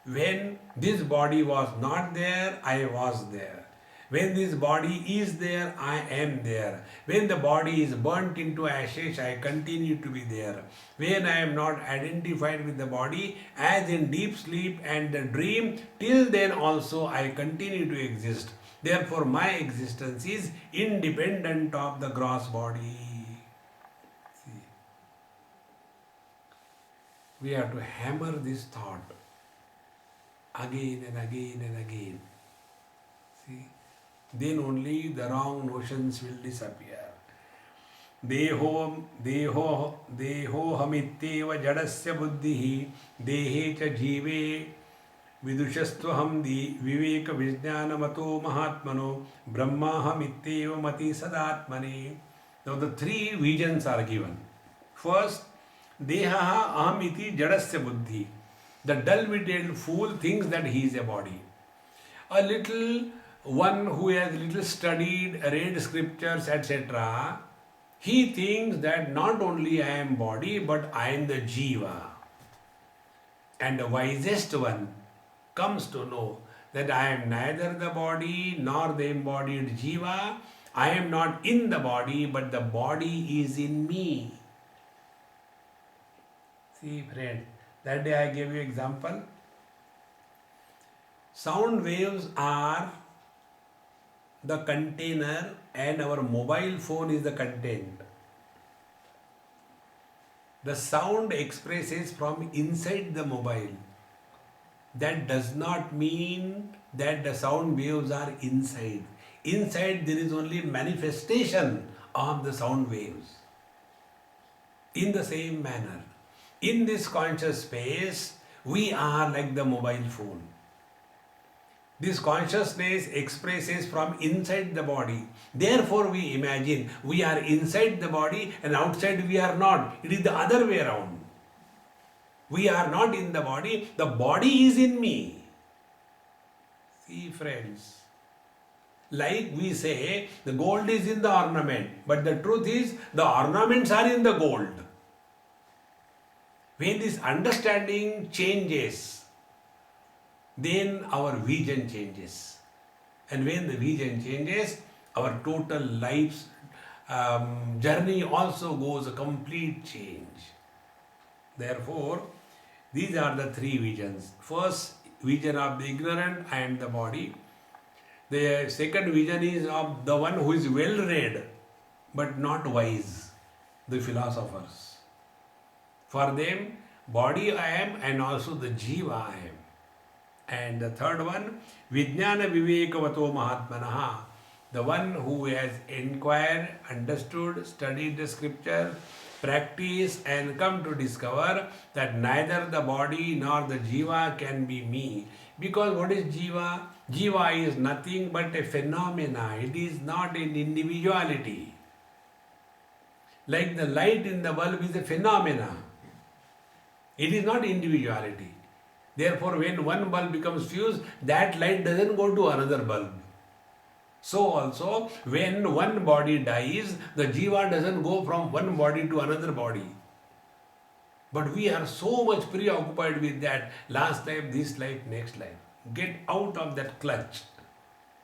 When this body was not there, I was there. When this body is there, I am there. When the body is burnt into ashes, I continue to be there. When I am not identified with the body, as in deep sleep and the dream, till then also I continue to exist. Therefore, my existence is independent of the gross body. See, we have to hammer this thought again and again and again. See, then only the wrong notions will disappear. देहो हमित्येव जडस्य बुद्धिः देहे च जीवे विदुषस्त्वहं विवेक विज्ञानमतो महात्मनो ब्रह्माहमित्येव मति सदात्मने. Now the three visions are given. First, deha aham iti jadasya buddhi. The dull-witted fool thinks that he is a body. A little one who has little studied, read scriptures, etc., he thinks that not only I am body, but I am the jiva. And the wisest one comes to know that I am neither the body nor the embodied jiva. I am not in the body, but the body is in me. See, friend, that day I gave you example. Sound waves are the container and our mobile phone is the content. The sound expresses from inside the mobile. That does not mean that the sound waves are inside. Inside there is only manifestation of the sound waves. In the same manner, in this conscious space, we are like the mobile phone. This consciousness expresses from inside the body. Therefore, we imagine we are inside the body and outside we are not. It is the other way around. We are not in the body is in me. See, friends, like we say, the gold is in the ornament, but the truth is the ornaments are in the gold. When this understanding changes, then our vision changes. And when the vision changes, our total life's journey also goes a complete change. Therefore, these are the three visions. First, vision of the ignorant and the body. The second vision is of the one who is well read but not wise, the philosophers. For them, body I am and also the jiva I am. And the third one, Vijnana Vivekavato Mahatmanaha, the one who has inquired, understood, studied the scripture, practiced and come to discover that neither the body nor the jiva can be me. Because what is jiva? Jiva is nothing but a phenomena. It is not an individuality. Like the light in the bulb is a phenomena. It is not individuality. Therefore, when one bulb becomes fused, that light doesn't go to another bulb. So also, when one body dies, the jiva doesn't go from one body to another body. But we are so much preoccupied with that last life, this life, next life. Get out of that clutch.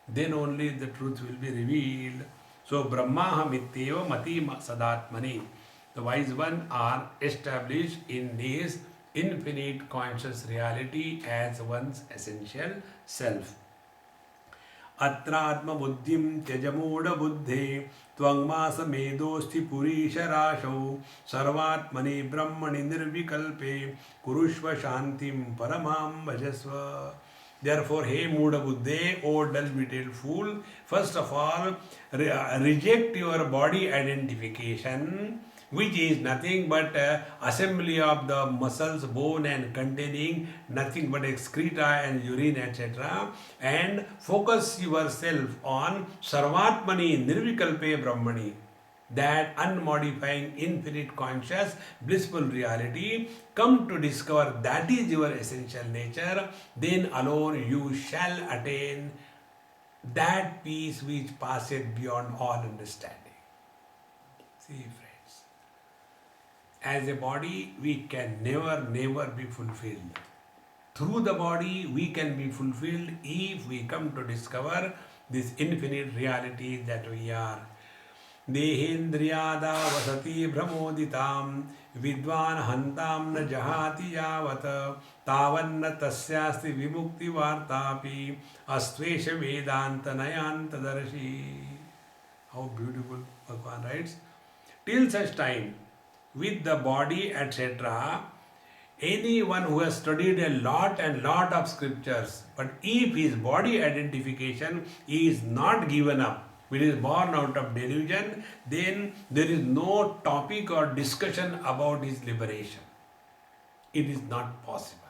Then only the truth will be revealed. So, Brahmaham ityeva mati sadatmani. The wise ones are established in this infinite conscious reality as one's essential self. Atratma buddhim tyajamoda buddhe tvangmasa medosti purisharashau sarvatmani brahmani nirvikalpe kurushva shantim paramam bhajasva. Therefore, hey Muda Buddhe, O dull-witted fool, first of all, reject your body identification, which is nothing but assembly of the muscles, bone, and containing nothing but excreta and urine, etc. And focus yourself on Sarvatmani Nirvikalpe Brahmani, that unmodifying, infinite, conscious, blissful reality. Come to discover that is your essential nature, then alone you shall attain that peace which passeth beyond all understanding. See, friends, as a body, we can never be fulfilled. Through the body, we can be fulfilled if we come to discover this infinite reality that we are. देहेन्द्रियादा वसति भ्रमोदितां विद्वान् हन्तां न जहाति यावत् तावन्न तस्यास्ति विमुक्ति वार्तापि अस्त्वेष वेदांत नयान्तदर्शी. How beautiful Bhagavan writes. Till such time, with the body, etc., anyone who has studied a lot of scriptures, but if his body identification is not given up, it is born out of delusion, then there is no topic or discussion about his liberation. It is not possible.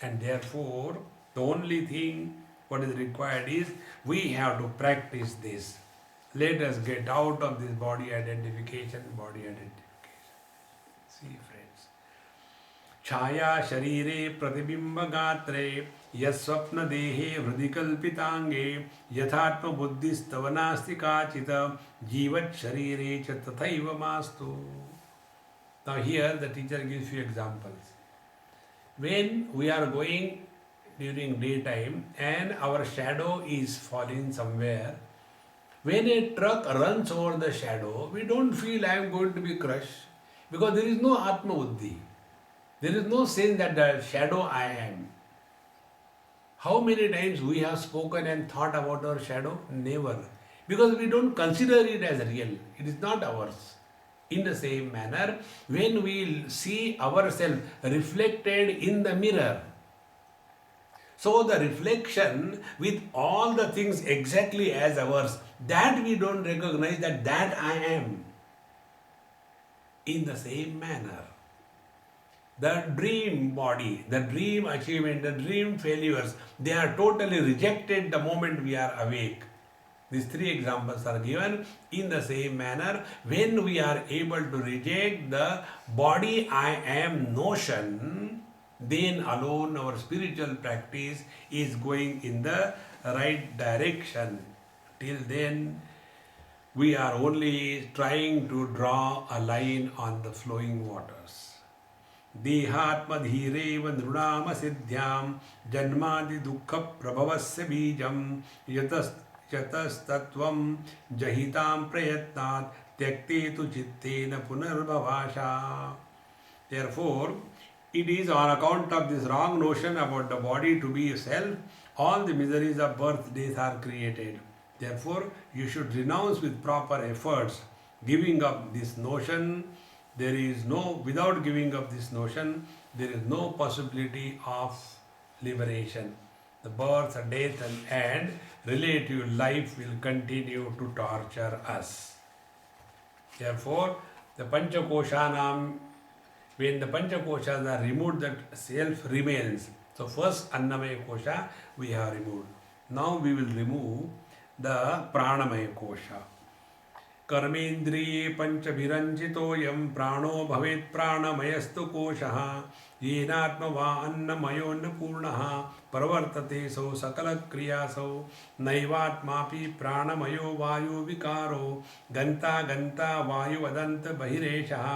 And therefore, the only thing what is required is we have to practice this. Let us get out of this body identification. See, friends. Chaya sharire pratibimba gatre यस्वप्न देहे हृदि कल्पितांगे यथात्म बुद्धिस्तव नास्ति काचित जीवत् शरीरे च तथैव मास्तु. Now here the teacher gives few examples. When we are going during daytime and our shadow is falling somewhere, when a truck runs over the shadow, we don't feel I am going to be crushed, because there is no Atma Buddhi. There is no sense that the shadow I am. How many times we have spoken and thought about our shadow? Never. Because we don't consider it as real. It is not ours. In the same manner, when we see ourselves reflected in the mirror, so the reflection with all the things exactly as ours, that we don't recognize that I am. In the same manner, the dream body, the dream achievement, the dream failures, they are totally rejected the moment we are awake. These three examples are given. In the same manner, when we are able to reject the body I am notion, then alone our spiritual practice is going in the right direction. Till then, we are only trying to draw a line on the flowing waters. देहात्मधीरेव नृणाम सिद्ध्यां जन्मादि दुःख प्रभवस्य बीजं यतस्तत्त्वं जहितां प्रयत्नात् त्यक्ते तु चित्तेन पुनर्भवाशा. Therefore, it is on account of this wrong notion about the body to be self, all the miseries of birth, death are created. Therefore, you should renounce with proper efforts, giving up this notion. There is no, without giving up this notion, there is no possibility of liberation. The birth, death, and relative life will continue to torture us. Therefore, the Panchakoshanam, when the Panchakoshas are removed, that self remains. So first Annamaya Kosha we have removed. Now we will remove the Pranamaya Kosha. कर्मेन्द्रिये पंचभिरंजितोऽयं प्राणो भवेत् प्राणमयस्तु कोशः येनात्मवा अन्नमयोऽन्नपूर्णः प्रवर्तते सौ सकलक्रियासौ नैवात्मापि प्राणमयो वायुविकारो गन्ता गन्ता वायुवदन्त बहिरेशः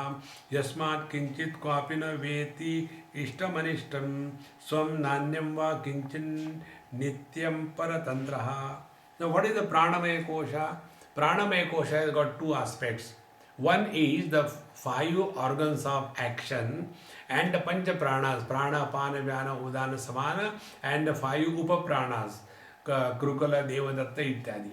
यस्मात् किञ्चित् क्वापि न वेत्ति इष्टमनिष्टं स्वं नान्यं वा किञ्चिन् नित्यं परतन्त्रः. Now what is the Pranamaya Kosha? Pranamaya Kosha has got two aspects. One is the 5 organs of action and the Pancha Pranas, Prana, Pana, Vyana, Udana, Samana, and the 5 Upa Pranas, Krukala, Devadatta, Ityadi.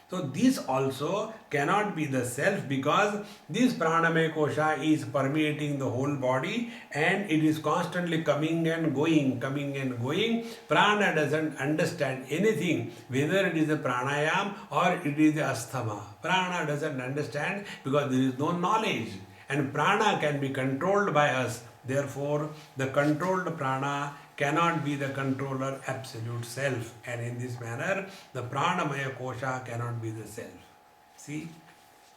So this also cannot be the self, because this pranamaya kosha is permeating the whole body and it is constantly coming and going, coming and going. Prana doesn't understand anything, whether it is a pranayam or it is a asthama. Prana doesn't understand because there is no knowledge, and prana can be controlled by us. Therefore, the controlled prana cannot be the controller absolute self, and in this manner the pranamaya kosha cannot be the self. See,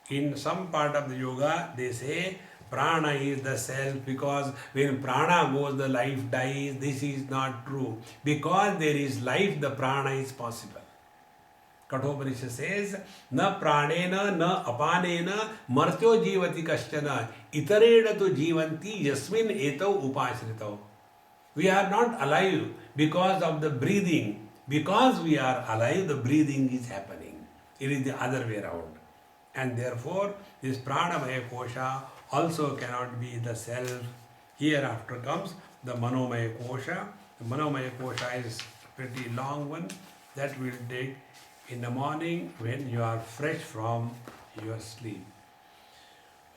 in some part of the yoga they say prana is the self, because when prana goes the life dies. This is not true. Because there is life, the prana is possible. Kathopanisha says, na pranena na apanena martyo jivati kaschana itareda tu jivanti yasmin etau upashritau. We are not alive because of the breathing. Because we are alive, the breathing is happening. It is the other way around. And therefore, this pranamaya kosha also cannot be the self. Hereafter comes the manomaya kosha. The manomaya kosha is a pretty long one. That will take in the morning when you are fresh from your sleep.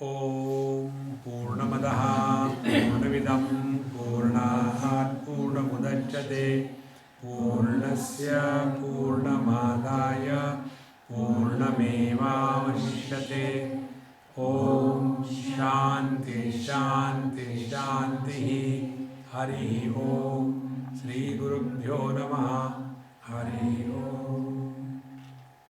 Om Purnamadaha Purnamidam Purnat Purnamudachyate Purnasya Purnamadaya Purnameva Vashishyate. Om Shanti Shanti Shanti. Hari Om. Sri Gurubhyo Namaha. Hari Om.